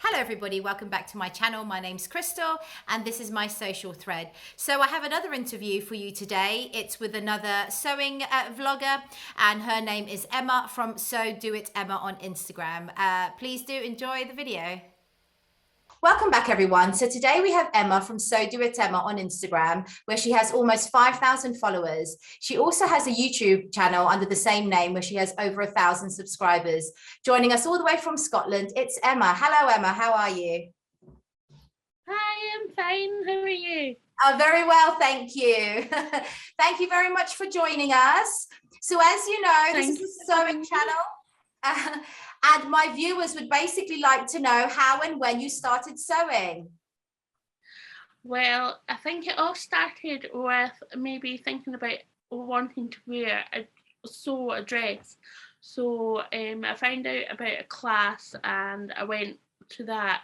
Hello everybody, welcome back to my channel. My name's Crystal and this is my social thread. So I have another interview for you today. It's with another sewing vlogger and her name is Emma from So Do It Emma on Instagram. Please do enjoy the video. Welcome back everyone. So today we have Emma from So Do It Emma on Instagram, where she has almost 5,000 followers. She also has a YouTube channel under the same name where she has over 1,000 subscribers. Joining us all the way from Scotland, it's Emma. Hello Emma, how are you? Hi, I'm fine. How are you? Very well, thank you. Thank you very much for joining us. So as you know, this is a sewing channel. And my viewers would basically like to know how and when you started sewing. Well, I think it all started with maybe thinking about wanting to sew a dress. So I found out about a class and I went to that.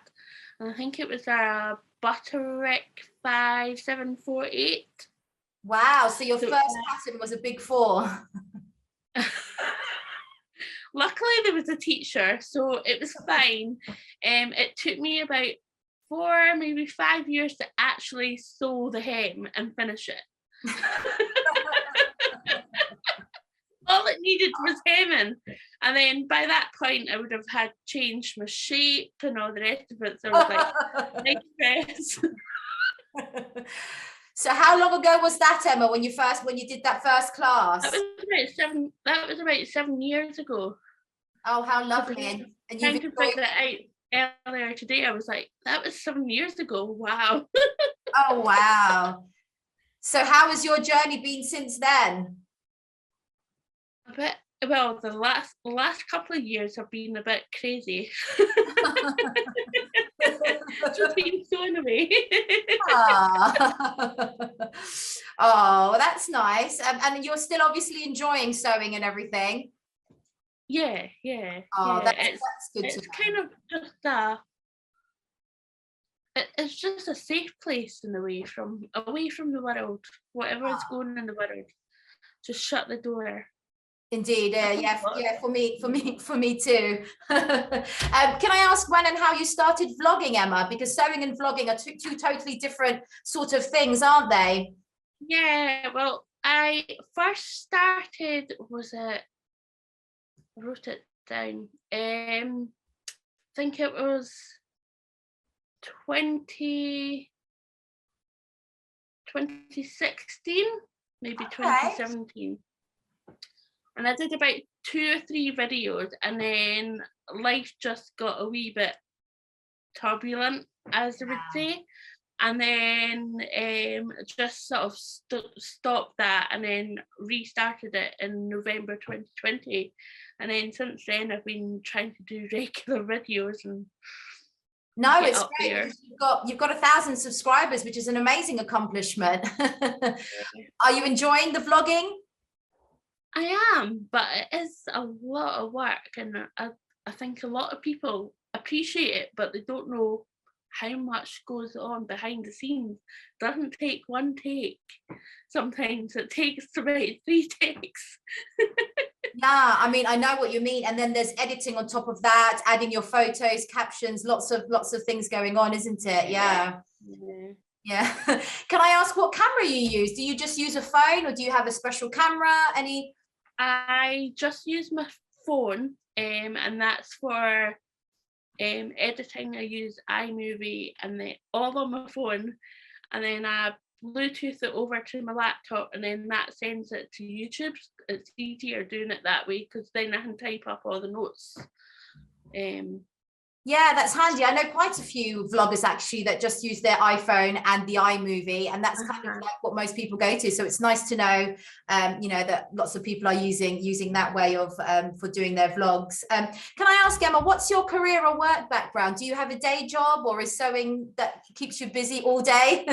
And I think it was a Butterick 5748. Wow, so your first pattern was a big four. Luckily there was a teacher, so it was fine. It took me about 4, maybe 5 years to actually sew the hem and finish it. All it needed was hemming, and then by that point I would have had changed my shape and all the rest of it. So I was like, nice dress. So how long ago was that, Emma, when you did that first class? That was about 7 years ago. Oh, how lovely. And you've to figure that out earlier today. I was like, that was 7 years ago. Wow. Oh wow. So how has your journey been since then? Well, the last couple of years have been a bit crazy. Just been thrown away. Oh, that's nice. And you're still obviously enjoying sewing and everything. Yeah. Oh, yeah. that's good. It's kind of just it's just a safe place in a way, away from the world, whatever is going in the world. Just shut the door. Indeed, yeah, for me too. Can I ask when and how you started vlogging, Emma? Because sewing and vlogging are two totally different sort of things, aren't they? Yeah, well, I first started, I wrote it down. I think it was 2016, maybe 2017. And I did about 2 or 3 videos, and then life just got a wee bit turbulent, as I would say. And then just sort of stopped that and then restarted it in November 2020. And then since then I've been trying to do regular videos and no, it's great. You've got 1,000 subscribers, which is an amazing accomplishment. Are you enjoying the vlogging? I am, but it is a lot of work, and I think a lot of people appreciate it, but they don't know how much goes on behind the scenes. It doesn't take one take. Sometimes it takes about 3 takes. Yeah, I mean, I know what you mean. And then there's editing on top of that, adding your photos, captions, lots of things going on, isn't it? Yeah. Can I ask what camera you use? Do you just use a phone or do you have a special camera? I just use my phone, and that's for editing. I use iMovie and then all on my phone, and then I Bluetooth it over to my laptop, and then that sends it to YouTube. It's easier doing it that way because then I can type up all the notes. Yeah, that's handy. I know quite a few vloggers actually that just use their iPhone and the iMovie, and that's kind of like what most people go to. So it's nice to know, that lots of people are using that way of for doing their vlogs. Can I ask, Emma, what's your career or work background? Do you have a day job, or is sewing that keeps you busy all day?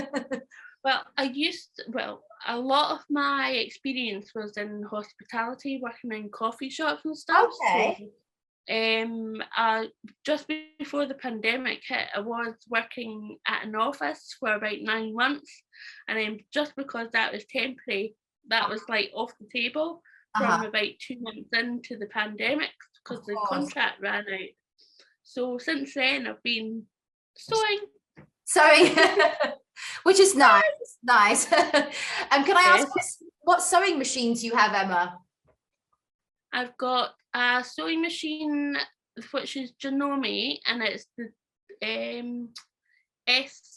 Well, a lot of my experience was in hospitality, working in coffee shops and stuff. Okay. Just before the pandemic hit, I was working at an office for about 9 months, and then just because that was temporary, that was like off the table from about 2 months into the pandemic because the contract ran out. So since then, I've been sewing. Which is nice. Can I ask what sewing machines you have, Emma? I've got a sewing machine which is Janome, and it's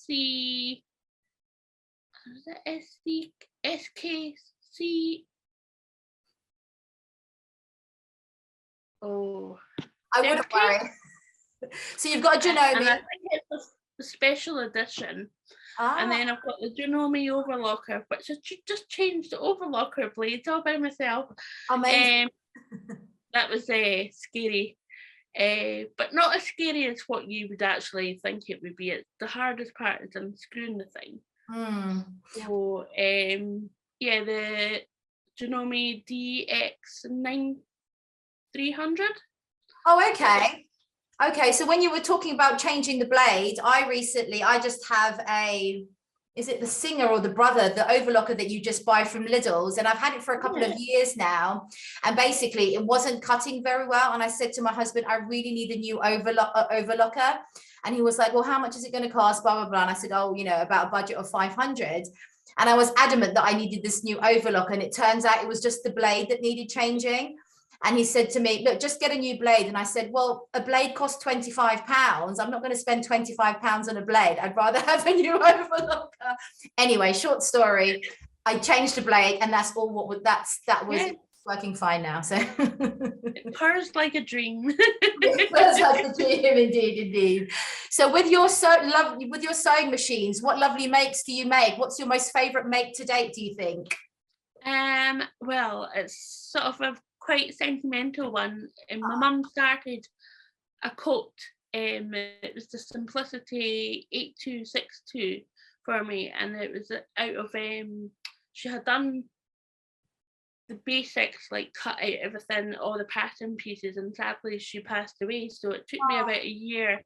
the SKC. Oh, I wouldn't worry. So you've got a Janome. And I think it's a special edition. And then I've got the Janome overlocker, which I just changed the overlocker blades all by myself. Amazing. That was scary. But not as scary as what you would actually think it would be. The hardest part is unscrewing the thing. So the Janome DX9300. Oh, okay, so when you were talking about changing the blade, I just have is it the Singer or the Brother, the overlocker that you just buy from Lidl's, and I've had it for a couple of years now, and basically it wasn't cutting very well, and I said to my husband, I really need a new overlocker, and he was like, well, how much is it going to cost, blah blah blah, and I said, oh, about a budget of 500, and I was adamant that I needed this new overlocker, and it turns out it was just the blade that needed changing. And he said to me, look, just get a new blade. And I said, well, a blade costs £25. I'm not going to spend £25 on a blade. I'd rather have a new overlocker. Anyway, short story. I changed the blade, and that's all. That was working fine now. So it purrs like a dream. It purrs like a dream, indeed. So with your sewing machines, what lovely makes do you make? What's your most favourite make to date, do you think? Well, it's sort of a quite sentimental one, and my mum started a coat. It was the Simplicity 8262 for me, and it was out of she had done the basics, like cut out everything, all the pattern pieces, and sadly she passed away, so it took me about a year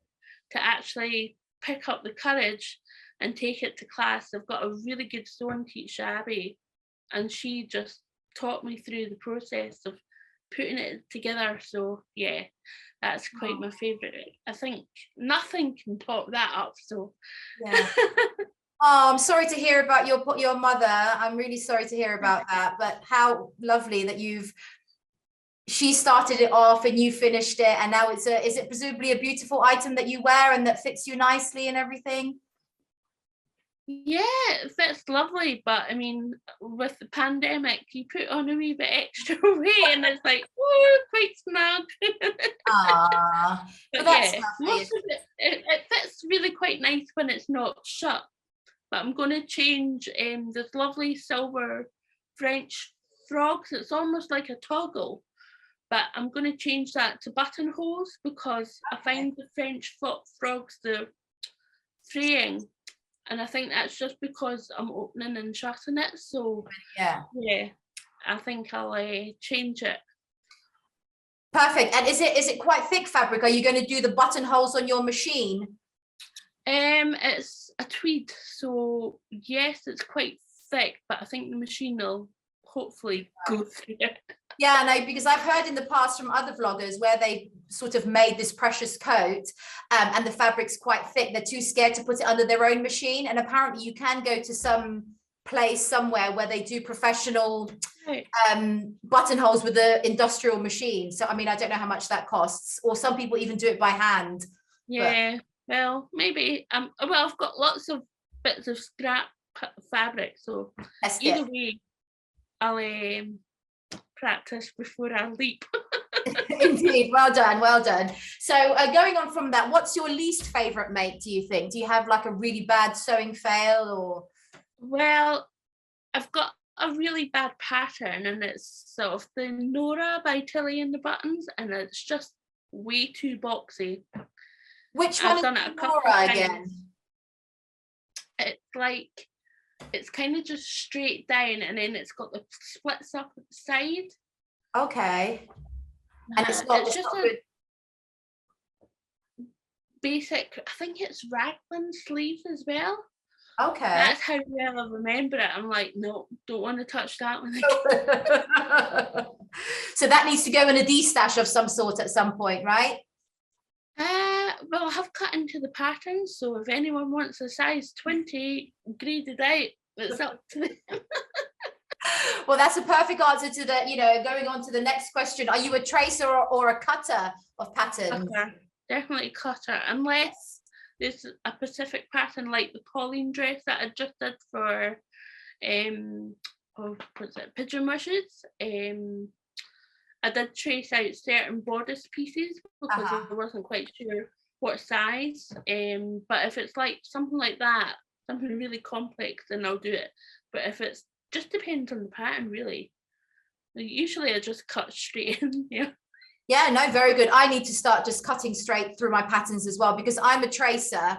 to actually pick up the courage and take it to class. I've got a really good sewing teacher, Abby, and she just taught me through the process of putting it together. So yeah, that's quite my favorite. I think nothing can top that up. So yeah. Oh, I'm sorry to hear about your mother. I'm really sorry to hear about that, but how lovely that she started it off and you finished it, and now is it presumably a beautiful item that you wear and that fits you nicely and everything? Yeah, it fits lovely, but I mean, with the pandemic, you put on a wee bit extra weight, and it's like, oh, quite snug. But yeah, most of it fits really quite nice when it's not shut. But I'm going to change this lovely silver French frogs. It's almost like a toggle, but I'm going to change that to buttonholes, because I find the French frogs, the fraying. And I think that's just because I'm opening and shutting it. So yeah, I think I'll change it. Perfect. And is it quite thick fabric? Are you going to do the buttonholes on your machine? It's a tweed, so yes, it's quite thick, but I think the machine will hopefully go through it. Yeah, no, because I've heard in the past from other vloggers where they sort of made this precious coat and the fabric's quite thick. They're too scared to put it under their own machine. And apparently you can go to some place somewhere where they do professional buttonholes with the industrial machine. So, I mean, I don't know how much that costs, or some people even do it by hand. Yeah, well, maybe. Well, I've got lots of bits of scrap fabric, so either way, I'll practice before I leap. Indeed, well done. So going on from that, what's your least favorite make, do you think? Do you have like a really bad sewing fail, or? Well, I've got a really bad pattern, and it's sort of the Nora by Tilly and the Buttons, and it's just way too boxy. Which one is Nora again? It's like, it's kind of just straight down, and then it's got the splits up at the side. Okay. And it's just a basic, I think it's raglan sleeves as well. Okay. That's how well I remember it. I'm like, no, don't want to touch that one. So that needs to go in a D-stash of some sort at some point, right? Well, I have cut into the patterns, so if anyone wants a size 20 graded out, it's up to them. Well, that's a perfect answer to the, going on to the next question. Are you a tracer or a cutter of patterns? Cutter. Definitely cutter, unless there's a specific pattern like the Pauline dress that I just did for pigeon wishes. I did trace out certain bodice pieces because I wasn't quite sure what size. But if it's like something like that, something really complex, then I'll do it. But if it's just depends on the pattern, really. Usually I just cut straight in. Yeah, no, very good. I need to start just cutting straight through my patterns as well, because I'm a tracer,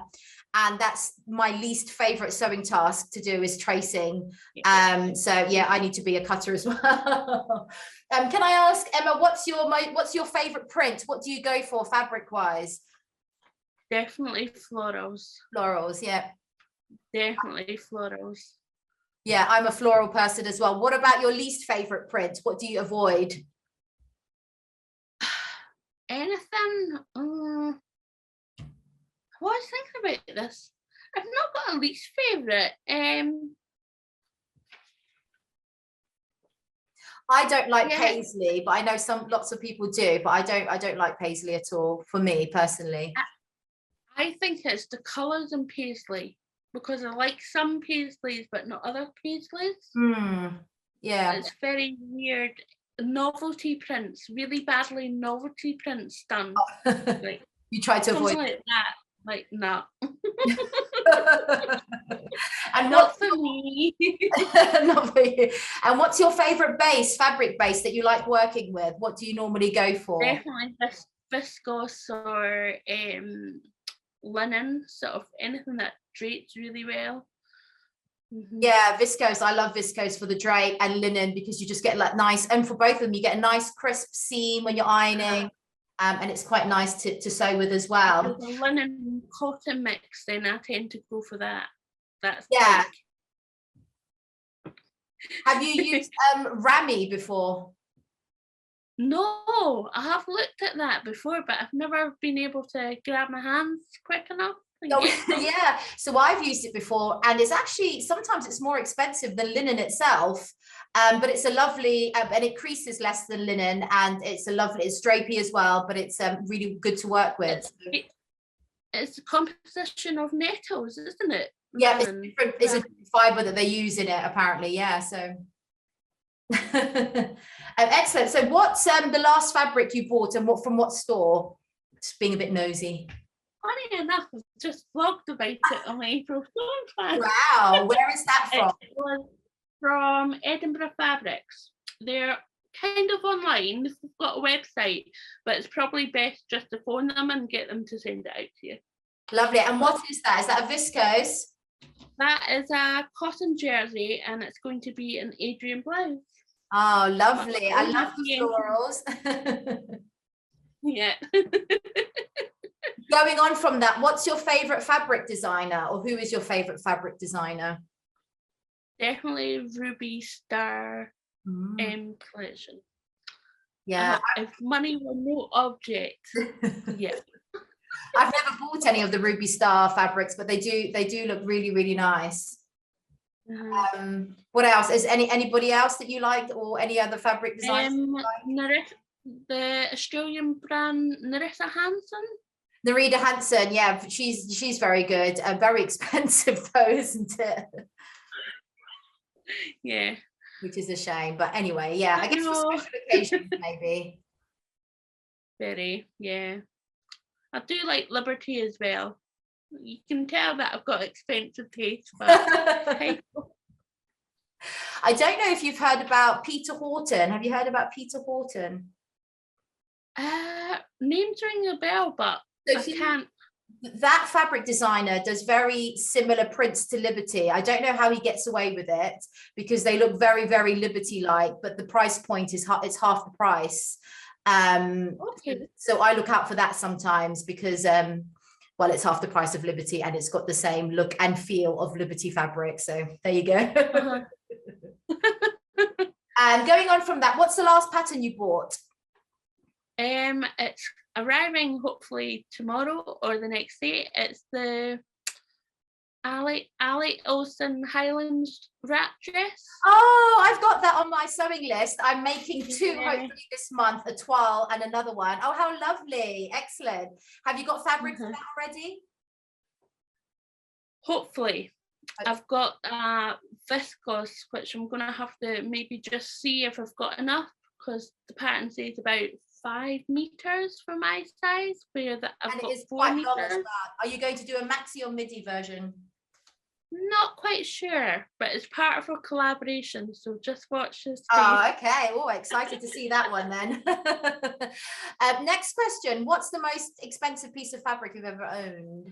and that's my least favorite sewing task to do is tracing. So yeah, I need to be a cutter as well. Can I ask, Emma, what's your favorite print? What do you go for fabric wise? Definitely florals. Florals, yeah. Definitely florals. Yeah, I'm a floral person as well. What about your least favorite print? What do you avoid? Anything? I was thinking about this. I've not got a least favorite. I don't like paisley, but I know lots of people do, but I don't like paisley at all, for me personally. I think it's the colours in paisley, because I like some paisleys but not other paisleys. Yeah, it's very weird. Novelty prints, really badly novelty prints done. Like, you try to avoid like that. Like, no. And not for me. Not for you. And what's your favorite fabric base that you like working with? What do you normally go for? Definitely viscose or linen, sort of anything that drapes really well. Yeah, viscose. I love viscose for the drape, and linen because you just get like nice, and for both of them you get a nice crisp seam when you're ironing. And it's quite nice to sew with as well. If there's a linen cotton mix, then I tend to go for that. That's Have you used Rami before? No, I have looked at that before, but I've never been able to grab my hands quick enough. Yeah, so I've used it before, and it's actually sometimes it's more expensive than linen itself, but it's a lovely and it creases less than linen, and it's drapey as well, but it's really good to work with. It's a composition of nettles, isn't it? Yeah, it's different. It's a fiber that they use in it apparently. Yeah, so excellent. So what's the last fabric you bought, and from what store? Just being a bit nosy. Funny enough, I've just vlogged about it on April Fool's. Wow, where is that from? It was from Edinburgh Fabrics. They're kind of online. They've got a website, but it's probably best just to phone them and get them to send it out to you. Lovely. And what is that? Is that a viscose? That is a cotton jersey, and it's going to be an Adrian blouse. Oh, lovely. I love the florals. Yeah. Going on from that, what's your favorite fabric designer, or who is your favorite fabric designer? Definitely Ruby Star collection. Yeah. If money were no object, yeah. I've never bought any of the Ruby Star fabrics, but they do look really, really nice. What else? Is anybody else that you like, or any other fabric designers? The Australian brand Nerissa Hansen. Nerida Hansen, yeah, she's very good. Very expensive though, isn't it? Yeah. Which is a shame, but anyway, yeah, I guess for special occasions maybe. Very, yeah. I do like Liberty as well. You can tell that I've got expensive taste, but hey. I don't know if you've heard about Peter Horton. Have you heard about Peter Horton? Names ring a bell, but I can't. That fabric designer does very similar prints to Liberty. I don't know how he gets away with it, because they look very, very Liberty-like, but the price point is it's half the price. So I look out for that sometimes, because well, it's half the price of Liberty, and it's got the same look and feel of Liberty fabric. So there you go. And going on from that, what's the last pattern you bought? It's arriving hopefully tomorrow or the next day. It's the Ali Olsen Highlands wrap dress. Oh, I've got that on my sewing list. I'm making two hopefully this month, a toile and another one. Oh, how lovely. Excellent. Have you got fabric for that already? Hopefully. I've got viscose, which I'm going to have to maybe just see if I've got enough, because the pattern says about 5 meters for my size, where I've got 4 meters. Long as well. Are you going to do a maxi or midi version? Not quite sure, but it's part of our collaboration, so just watch this space. Oh, okay. Oh, excited to see that one then. Next question. What's the most expensive piece of fabric you've ever owned?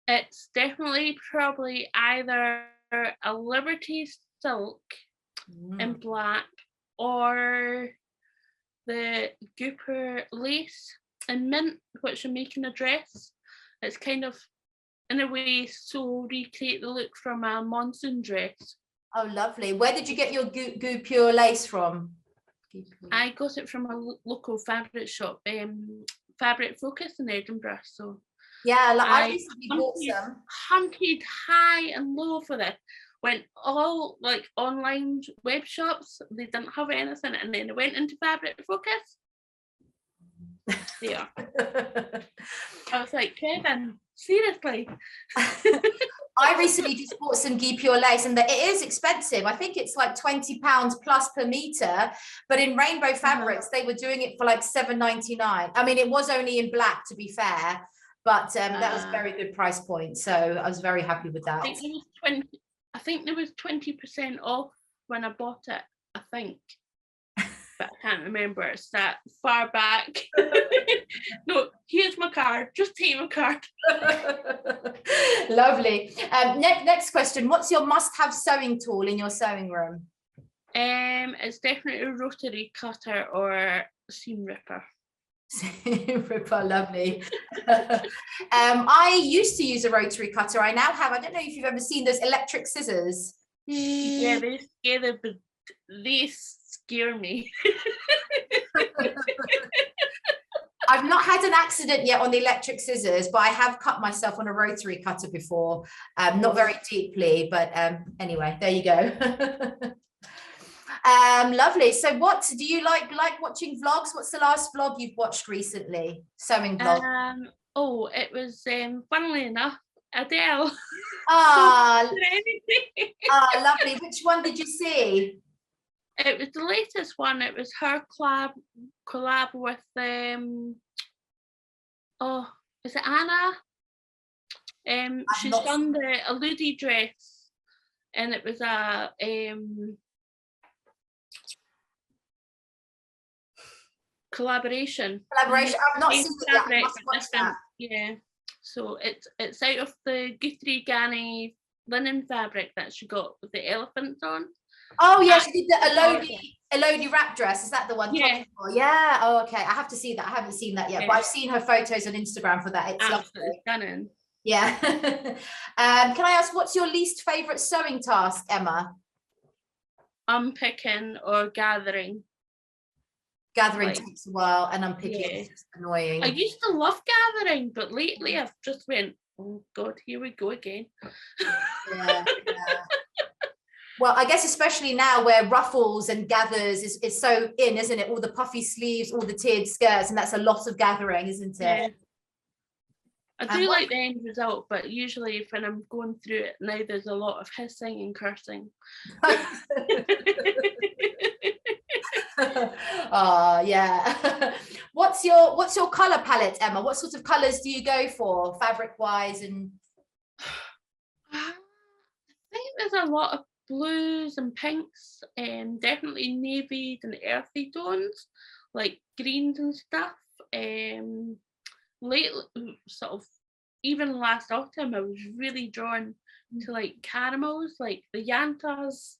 It's definitely probably either a Liberty silk in black or the Gooper lace in mint, which I'm making a dress. It's kind of, in a way, so recreate the look from a monsoon dress. Oh, lovely. Where did you get your Gooper lace from? I got it from a local fabric shop, Fabric Focus in Edinburgh. So yeah, like I recently bought some. Hunted high and low for it. Went all like online web shops, they didn't have anything, and then I went into Fabric Focus. Yeah. I was like, Kevin, seriously. I recently just bought some Ghee Pure lace, and it is expensive. I think it's like £20 plus per meter, but in Rainbow Fabrics, they were doing it for like $7.99. I mean, it was only in black, to be fair, but that was a very good price point. So I was very happy with that. I think there was 20% off when I bought it, I think. But I can't remember. It's that far back. No, here's my card. Just take my card. Lovely. Next question. What's your must-have sewing tool in your sewing room? It's definitely a rotary cutter or seam ripper. Ripper, lovely. I used to use a rotary cutter. I now have, I don't know if you've ever seen those electric scissors. Yeah, they scare me. I've not had an accident yet on the electric scissors, but I have cut myself on a rotary cutter before. Not very deeply, but anyway, there you go. Lovely. So what do you like watching vlogs? What's the last vlog you've watched recently? Sewing vlog. It was funnily enough, Adele. Lovely. Which one did you see? It was the latest one. It was her collab with is it Anna? She's done the Elodie dress, and it was a collaboration. I've not seen it yet. I must watch that. Yeah. So it's out of the Guthrie Ganni linen fabric that she got with the elephants on. Oh yeah, she did the Elodie wrap dress. Is that the one? Yeah. Yeah. Oh, okay. I have to see that. I haven't seen that yet, but I've seen her photos on Instagram for that. It's absolutely stunning. Yeah. Can I ask, what's your least favorite sewing task, Emma? Unpicking or gathering. Gathering takes a while, and unpicking is just annoying. I used to love gathering, but lately I've just went, oh God, here we go again. Yeah. Well, I guess especially now where ruffles and gathers is so in, isn't it? All the puffy sleeves, all the tiered skirts, and that's a lot of gathering, isn't it? Yeah. I do like the end result, but usually when I'm going through it now, there's a lot of hissing and cursing. Oh yeah. What's your color palette, Emma? What sort of colors do you go for, fabric wise? And I think there's a lot of blues and pinks, and definitely navies and earthy tones like greens and stuff. Lately, sort of even last autumn, I was really drawn to like caramels, like the yantas,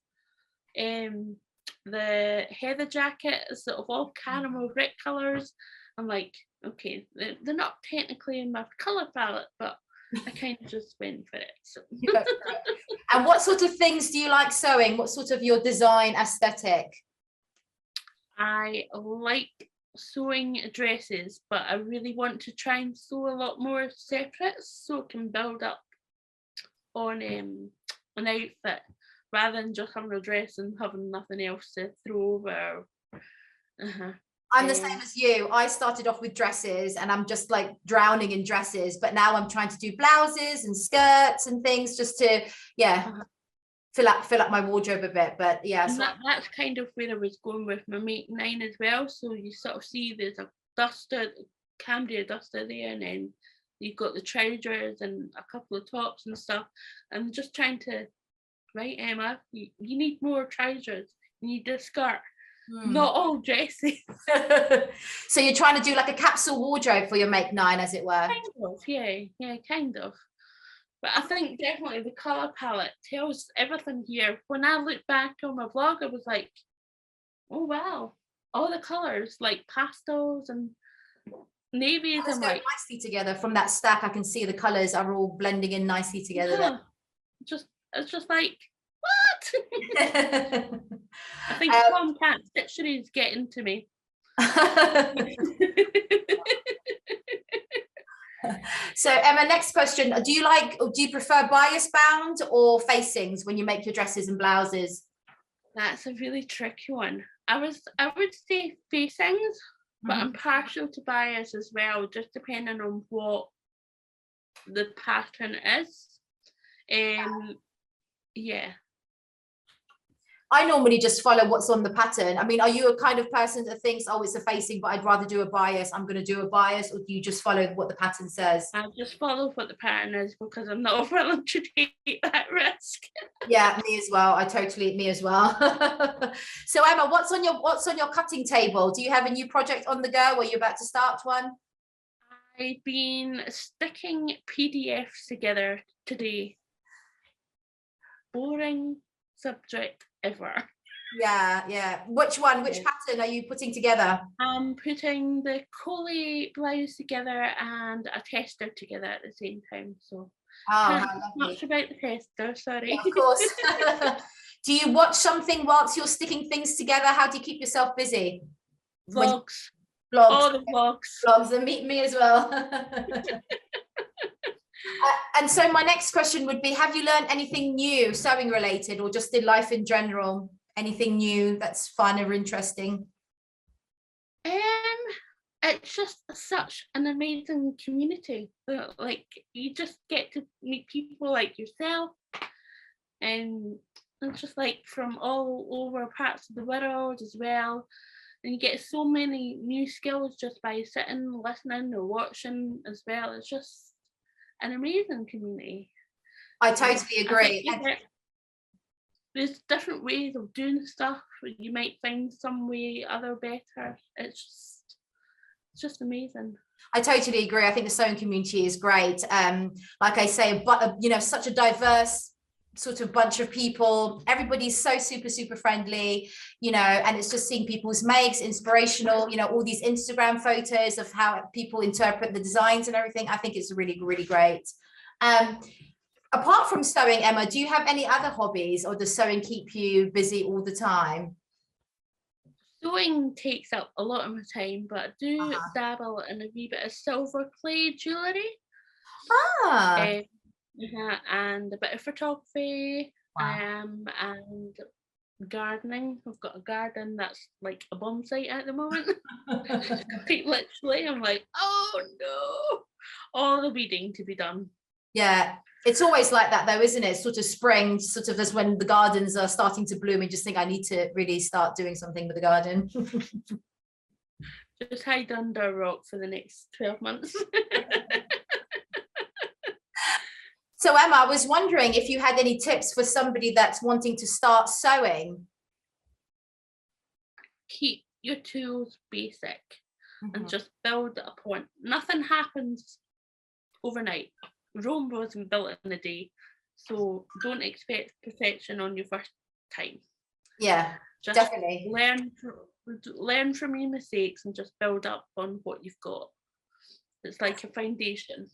the heather jacket, sort of all caramel brick colors. I'm like, okay, they're not technically in my color palette, but I kind of just went for it. So. And what sort of things do you like sewing? What sort of your design aesthetic? I like sewing dresses, but I really want to try and sew a lot more separates so I can build up on an outfit rather than just having a dress and having nothing else to throw over. I'm the same as you. I started off with dresses and I'm just like drowning in dresses, but now I'm trying to do blouses and skirts and things just to fill up my wardrobe a bit. But yeah, so that's kind of where I was going with my Make 9 as well. So you sort of see there's a duster, Cambria duster there, and then you've got the trousers and a couple of tops and stuff. I'm just trying to, right, Emma, you need more trousers, you need a skirt. Not all dresses. So you're trying to do like a capsule wardrobe for your Make 9, as it were? Kind of, yeah, kind of. But I think definitely the colour palette tells everything here. When I look back on my vlog, I was like, oh wow, all the colours, like pastels and navies. Let's go nicely together from that stack. I can see the colours are all blending in nicely together. Yeah. It's just like, what? I think Tom Cat's dictionary is getting to me. So Emma, next question. Do you prefer bias bound or facings when you make your dresses and blouses? That's a really tricky one. I would say facings, but I'm partial to bias as well, just depending on what the pattern is. Yeah. I normally just follow what's on the pattern. I mean, are you a kind of person that thinks, oh, it's a facing, but I'd rather do a bias, I'm going to do a bias, or do you just follow what the pattern says? I just follow what the pattern is because I'm not willing to take that risk. Yeah, me as well. Me as well. So Emma, what's on your cutting table? Do you have a new project on the go, or are you about to start one? I've been sticking PDFs together today. Boring subject ever. Yeah. Which pattern are you putting together? I'm putting the Coley blouse together and a tester together at the same time. So can't talk much about the tester, sorry. Of course. Do you watch something whilst you're sticking things together? How do you keep yourself busy? Vlogs. Vlogs. All the vlogs. Vlogs, and me as well. And so my next question would be, have you learned anything new sewing related, or just in life in general? Anything new that's fun or interesting? It's just such an amazing community. Like, you just get to meet people like yourself, and it's just like from all over parts of the world as well. And you get so many new skills just by sitting, listening, or watching as well. It's just an amazing community. I totally agree. There's different ways of doing stuff. You might find some way other better. It's just amazing. I totally agree. I think the sewing community is great. Like I say, but such a diverse sort of bunch of people. Everybody's so super friendly, and it's just seeing people's makes, inspirational, all these Instagram photos of how people interpret the designs and everything. I think it's really, really great. Apart from sewing, Emma, do you have any other hobbies, or does sewing keep you busy all the time? Sewing takes up a lot of my time, but I do dabble in a wee bit of silver clay jewellery. And a bit of photography. And gardening. I've got a garden that's like a bomb site at the moment. Quite literally, I'm like, oh no, all the weeding to be done. Yeah, it's always like that though, isn't it? Sort of spring, sort of as when the gardens are starting to bloom, and just think, I need to really start doing something with the garden. Just hide under a rock for the next 12 months. So Emma, I was wondering if you had any tips for somebody that's wanting to start sewing. Keep your tools basic and just build upon. Nothing happens overnight. Rome wasn't built in a day, so don't expect perfection on your first time. Yeah, just definitely. Learn from your mistakes and just build up on what you've got. It's like a foundation.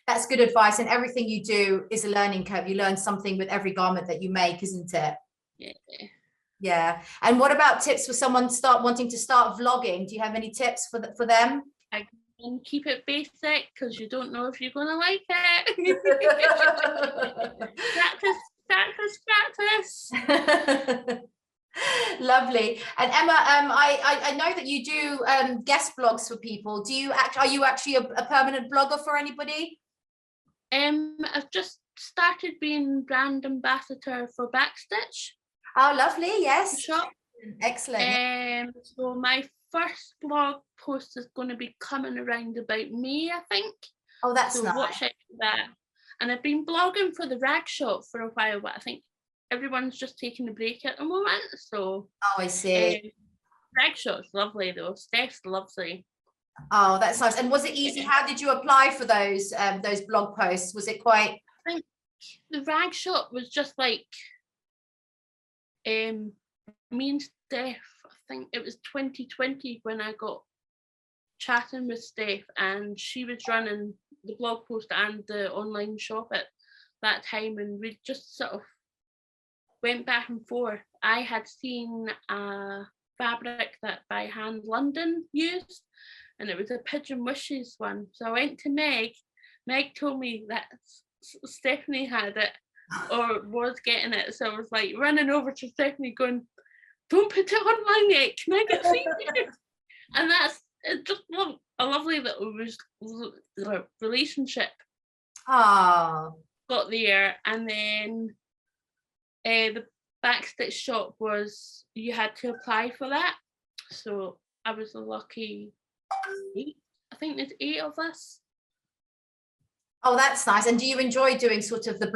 That's good advice, and everything you do is a learning curve. You learn something with every garment that you make, isn't it? Yeah. Yeah. And what about tips for someone wanting to start vlogging? Do you have any tips for them? And keep it basic, because you don't know if you're going to like it. practice. Lovely. And Emma, I know that you do guest blogs for people. Are you actually a permanent blogger for anybody? I've just started being brand ambassador for Backstitch. Oh, lovely. Yes. Shop. Excellent. So my first blog post is going to be coming around about May, I think. Oh, that's so nice. Watch out for that. And I've been blogging for the rag shop for a while, but I think everyone's just taking a break at the moment. So I see. Rag shop's lovely though. Steph's lovely. Oh, that's nice. And was it easy? How did you apply for those blog posts? Was it quite? I think the rag shop was just like me and Steph. I think it was 2020 when I got chatting with Steph, and she was running the blog post and the online shop at that time, and we just sort of went back and forth. I had seen a fabric that By Hand London used, and it was a Pigeon Wishes one. So I went to Meg. Meg told me that Stephanie had it or was getting it. So I was like running over to Stephanie going, don't put it on my neck, can I get seen? And that's just a lovely little relationship. Oh. Got there, and then the Backstitch shop was, you had to apply for that. So I was a lucky 8. I think there's 8 of us. Oh, that's nice. And do you enjoy doing sort of the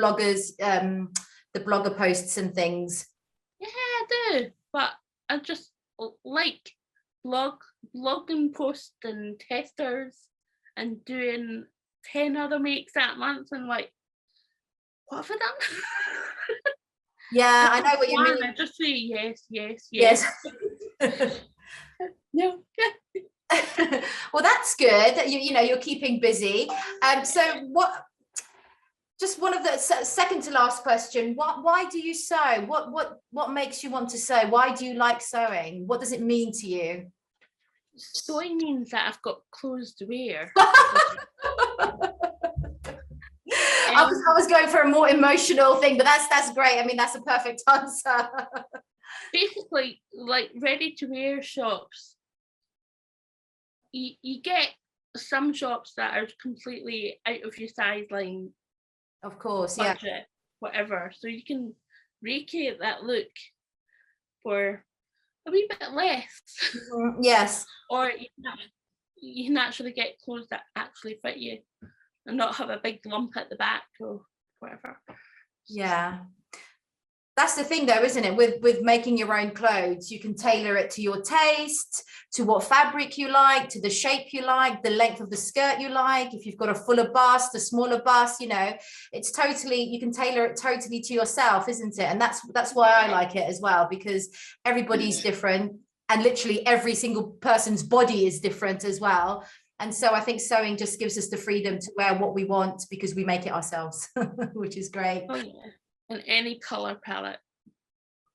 blogger posts and things? Yeah, I do. But I just like blogging posts and testers and doing 10 other makes that month, and like, what have I done? Yeah, I know what you mean. I just say yes. No. Well, that's good. You know, you're keeping busy. So what? Just one of the second to last question. Why do you sew? What makes you want to sew? Why do you like sewing? What does it mean to you? Sewing means that I've got clothes to wear. I was going for a more emotional thing, but that's great. I mean, that's a perfect answer. Basically, like ready to wear shops, you get some shops that are completely out of your size line. Of course, budget, yeah. Whatever. So you can recreate that look for a wee bit less. Yes. Or you can actually get clothes that actually fit you and not have a big lump at the back or whatever. Yeah. That's the thing though, isn't it? With making your own clothes, you can tailor it to your taste, to what fabric you like, to the shape you like, the length of the skirt you like. If you've got a fuller bust, a smaller bust, you know, it's totally, you can tailor it totally to yourself, isn't it? And that's why I like it as well, because everybody's different, and literally every single person's body is different as well. And so I think sewing just gives us the freedom to wear what we want because we make it ourselves, which is great. Oh yeah. And any color palette.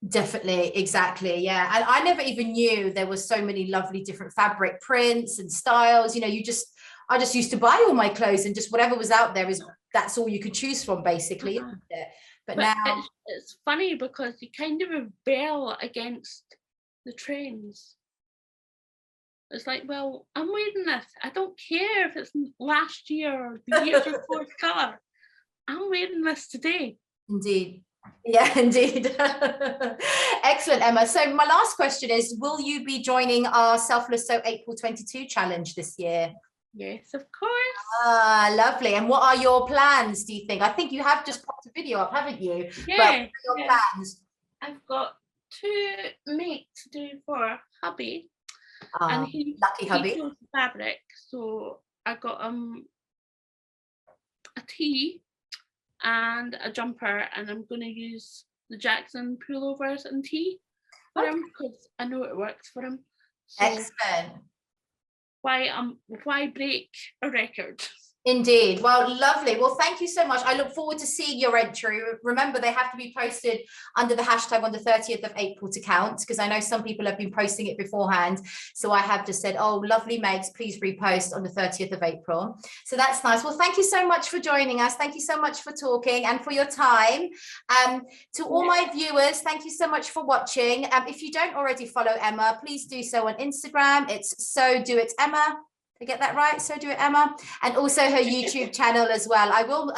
Definitely, exactly, yeah. And I never even knew there were so many lovely different fabric prints and styles. You know, I just used to buy all my clothes and just whatever was out there that's all you could choose from, basically, isn't it? But now it's funny because you kind of rebel against the trends. It's like, well, I'm wearing this. I don't care if it's last year or the year before color. I'm wearing this today. Indeed. Yeah, indeed. Excellent, Emma. So my last question is, will you be joining our Selfless Sew April 22 challenge this year? Yes, of course. Ah, lovely. And what are your plans, do you think? I think you have just popped a video up, haven't you? Yeah. But what are your plans? I've got 2 makes to do for hubby. And lucky hubby. He chose the fabric. So I got a tee and a jumper, and I'm going to use the Jackson pullovers and tee for him because I know it works for him. So excellent. Why break a record? Indeed. Well, lovely. Well, thank you so much. I look forward to seeing your entry. Remember, they have to be posted under the hashtag on the 30th of April to count, because I know some people have been posting it beforehand. So I have just said, oh, lovely mates, please repost on the 30th of April. So that's nice. Well, thank you so much for joining us. Thank you so much for talking and for your time. To all my viewers, thank you so much for watching. If you don't already follow Emma, please do so on Instagram. It's So Do It Emma. Did I get that right? So Do It Emma. And also her YouTube channel as well. I will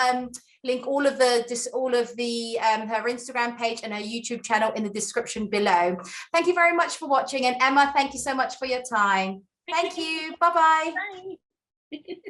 link all of the her Instagram page and her YouTube channel in the description below. Thank you very much for watching. And Emma, thank you so much for your time. Thank you. Bye-bye. Bye.